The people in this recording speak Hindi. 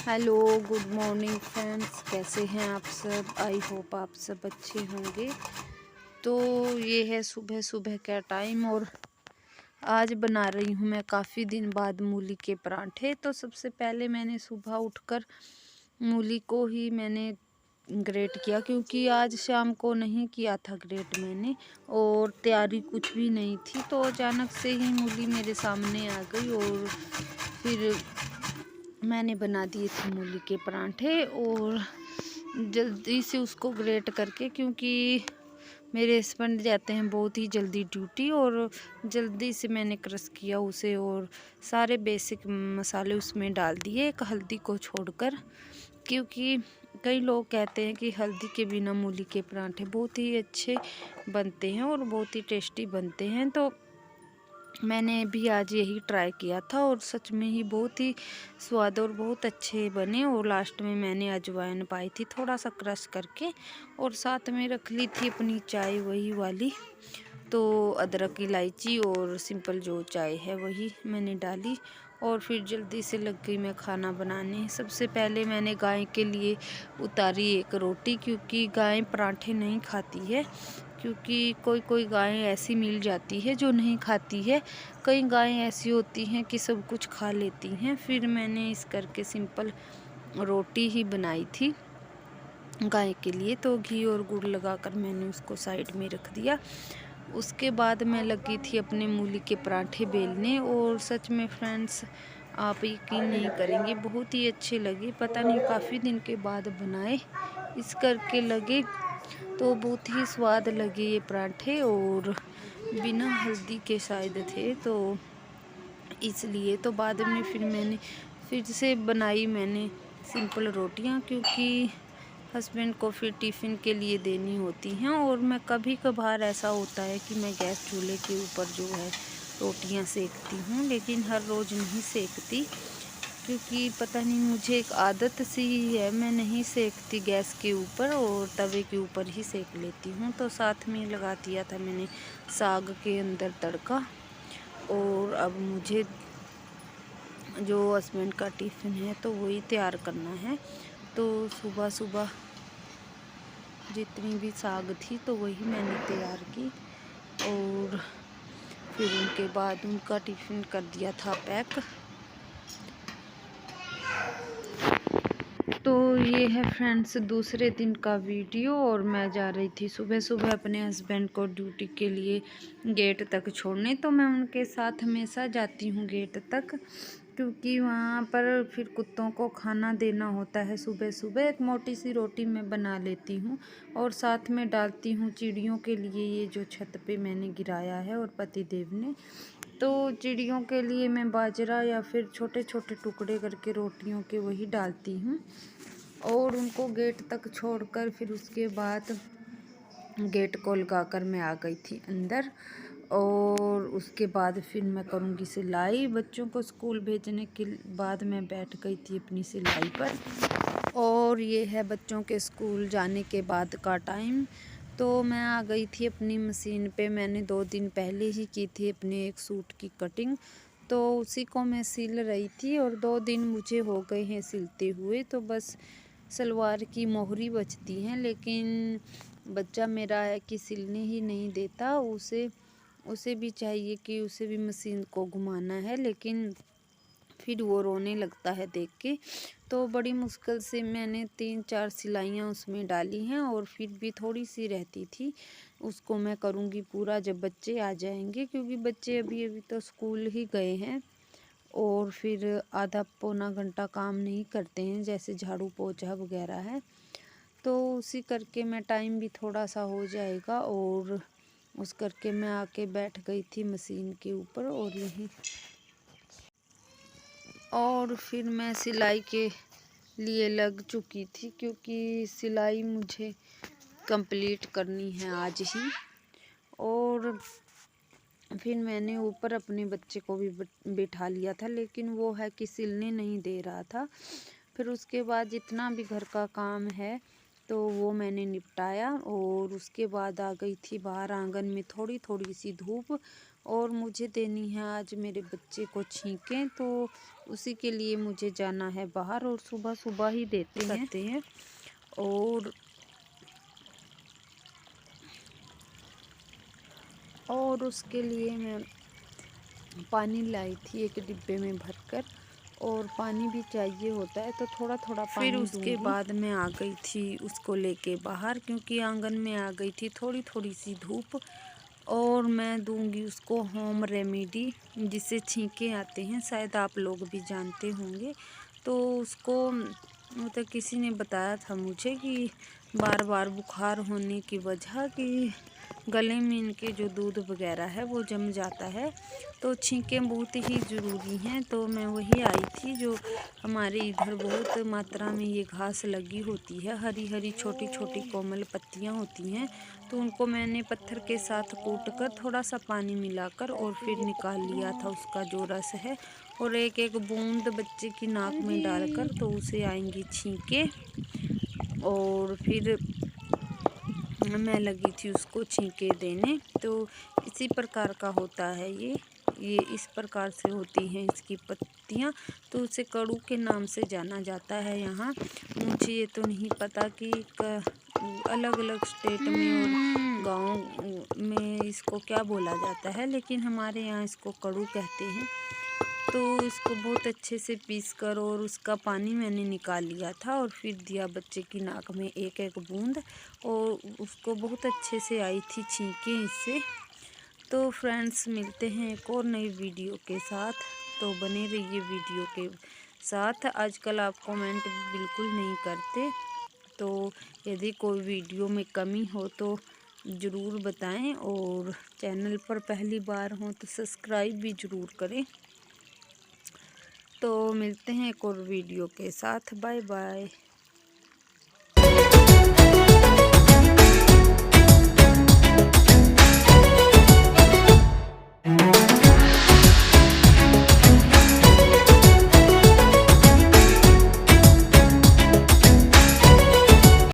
Hello, good morning friends. कैसे हैं आप सब? आई होप आप सब अच्छे होंगे। तो ये है सुबह सुबह का टाइम और आज बना रही हूँ मैं काफ़ी दिन बाद मूली के पराठे। तो सबसे पहले मैंने सुबह उठकर मूली को ही मैंने ग्रेट किया, क्योंकि आज शाम को नहीं किया था ग्रेट मैंने, और तैयारी कुछ भी नहीं थी। तो अचानक से ही मूली मेरे सामने आ गई और फिर मैंने बना दिए थे मूली के पराठे और जल्दी से उसको ग्रेट करके, क्योंकि मेरे हस्बैंड जाते हैं बहुत ही जल्दी ड्यूटी, और जल्दी से मैंने क्रश किया उसे और सारे बेसिक मसाले उसमें डाल दिए, एक हल्दी को छोड़कर। क्योंकि कई लोग कहते हैं कि हल्दी के बिना मूली के पराठे बहुत ही अच्छे बनते हैं और बहुत ही टेस्टी बनते हैं। तो मैंने भी आज यही ट्राई किया था और सच में ही बहुत ही स्वाद और बहुत अच्छे बने। और लास्ट में मैंने अजवाइन पाई थी थोड़ा सा क्रश करके, और साथ में रख ली थी अपनी चाय वही वाली, तो अदरक इलायची और सिंपल जो चाय है वही मैंने डाली। और फिर जल्दी से लग गई मैं खाना बनाने। सबसे पहले मैंने गाय के लिए उतारी एक रोटी, क्योंकि गाय पराठे नहीं खाती है, क्योंकि कोई कोई गायें ऐसी मिल जाती है जो नहीं खाती है। कई गायें ऐसी होती हैं कि सब कुछ खा लेती हैं। फिर मैंने इस करके सिंपल रोटी ही बनाई थी गाय के लिए। तो घी और गुड़ लगाकर मैंने उसको साइड में रख दिया। उसके बाद मैं लगी थी अपने मूली के पराठे बेलने, और सच में फ्रेंड्स आप यकीन नहीं करेंगे, बहुत ही अच्छे लगे। पता नहीं काफ़ी दिन के बाद बनाए इस करके लगे, तो बहुत ही स्वाद लगे ये पराठे, और बिना हल्दी के शायद थे, तो इसलिए तो बाद में फिर मैंने फिर से बनाई मैंने सिंपल रोटियां, क्योंकि हस्बैंड को फिर टिफ़िन के लिए देनी होती हैं। और मैं कभी कभार ऐसा होता है कि मैं गैस चूल्हे के ऊपर जो है रोटियां सेकती हूँ, लेकिन हर रोज़ नहीं सेकती, क्योंकि पता नहीं मुझे एक आदत सी ही है, मैं नहीं सेकती गैस के ऊपर और तवे के ऊपर ही सेक लेती हूँ। तो साथ में लगा दिया था मैंने साग के अंदर तड़का, और अब मुझे जो हस्बैंड का टिफ़िन है तो वही तैयार करना है। तो सुबह सुबह जितनी भी साग थी तो वही मैंने तैयार की, और फिर उनके बाद उनका टिफ़िन कर दिया था पैक। तो ये है फ्रेंड्स दूसरे दिन का वीडियो, और मैं जा रही थी सुबह सुबह अपने हस्बैंड को ड्यूटी के लिए गेट तक छोड़ने। तो मैं उनके साथ हमेशा जाती हूँ गेट तक, क्योंकि वहाँ पर फिर कुत्तों को खाना देना होता है सुबह सुबह। एक मोटी सी रोटी मैं बना लेती हूँ और साथ में डालती हूँ चिड़ियों के लिए, ये जो छत पे मैंने गिराया है और पतिदेव ने, तो चिड़ियों के लिए मैं बाजरा या फिर छोटे छोटे टुकड़े करके रोटियों के वही डालती हूँ। और उनको गेट तक छोड़कर फिर उसके बाद गेट को लगाकर मैं आ गई थी अंदर, और उसके बाद फिर मैं करूँगी सिलाई। बच्चों को स्कूल भेजने के बाद मैं बैठ गई थी अपनी सिलाई पर, और ये है बच्चों के स्कूल जाने के बाद का टाइम। तो मैं आ गई थी अपनी मशीन पे। मैंने 2 दिन पहले ही की थी अपने एक सूट की कटिंग, तो उसी को मैं सिल रही थी, और 2 दिन मुझे हो गए हैं सिलते हुए। तो बस सलवार की मोहरी बचती हैं, लेकिन बच्चा मेरा है कि सिलने ही नहीं देता। उसे भी चाहिए कि उसे भी मशीन को घुमाना है, लेकिन फिर वो रोने लगता है देख के। तो बड़ी मुश्किल से मैंने 3-4 सिलाइयाँ उसमें डाली हैं, और फिर भी थोड़ी सी रहती थी। उसको मैं करूँगी पूरा जब बच्चे आ जाएंगे, क्योंकि बच्चे अभी अभी तो स्कूल ही गए हैं, और फिर आधा पौना घंटा काम नहीं करते हैं, जैसे झाड़ू पोछा वगैरह है। तो उसी करके मैं टाइम भी थोड़ा सा हो जाएगा, और उस करके मैं आके बैठ गई थी मशीन के ऊपर, और फिर मैं सिलाई के लिए लग चुकी थी, क्योंकि सिलाई मुझे कंप्लीट करनी है आज ही। और फिर मैंने ऊपर अपने बच्चे को भी बिठा लिया था, लेकिन वो है कि सिलने नहीं दे रहा था। फिर उसके बाद जितना भी घर का काम है तो वो मैंने निपटाया, और उसके बाद आ गई थी बाहर आंगन में थोड़ी थोड़ी सी धूप, और मुझे देनी है आज मेरे बच्चे को छींकें, तो उसी के लिए मुझे जाना है बाहर और सुबह सुबह ही देते हैं। और उसके लिए मैं पानी लाई थी एक डिब्बे में भरकर, और पानी भी चाहिए होता है तो थोड़ा थोड़ा पानी। फिर उसके बाद मैं आ गई थी उसको लेके बाहर, क्योंकि आंगन में आ गई थी थोड़ी थोड़ी सी धूप। और मैं दूंगी उसको होम रेमेडी, जिससे छींके आते हैं, शायद आप लोग भी जानते होंगे। तो उसको मतलब किसी ने बताया था मुझे कि बार बार बुखार होने की वजह कि गले में इनके जो दूध वगैरह है वो जम जाता है, तो छींकें बहुत ही ज़रूरी हैं। तो मैं वही आई थी, जो हमारे इधर बहुत मात्रा में ये घास लगी होती है, हरी हरी छोटी छोटी कोमल पत्तियां होती हैं। तो उनको मैंने पत्थर के साथ कूट कर थोड़ा सा पानी मिलाकर और फिर निकाल लिया था उसका जो रस है, और एक एक बूंद बच्चे की नाक में डालकर तो उसे आएंगी छींके। और फिर मैं लगी थी उसको छींके देने। तो इसी प्रकार का होता है ये इस प्रकार से होती हैं इसकी पत्तियां, तो उसे कड़ू के नाम से जाना जाता है यहाँ। मुझे ये तो नहीं पता कि अलग अलग स्टेट में और गांव में इसको क्या बोला जाता है, लेकिन हमारे यहाँ इसको कड़ू कहते हैं। तो इसको बहुत अच्छे से पीस कर और उसका पानी मैंने निकाल लिया था, और फिर दिया बच्चे की नाक में एक एक बूंद, और उसको बहुत अच्छे से आई थी छींकें इससे। तो फ्रेंड्स, मिलते हैं एक और नई वीडियो के साथ, तो बने रहिए वीडियो के साथ। आजकल आप कमेंट बिल्कुल नहीं करते, तो यदि कोई वीडियो में कमी हो तो ज़रूर बताएं, और चैनल पर पहली बार हो तो सब्सक्राइब भी ज़रूर करें। तो मिलते हैं एक और वीडियो के साथ। Bye bye.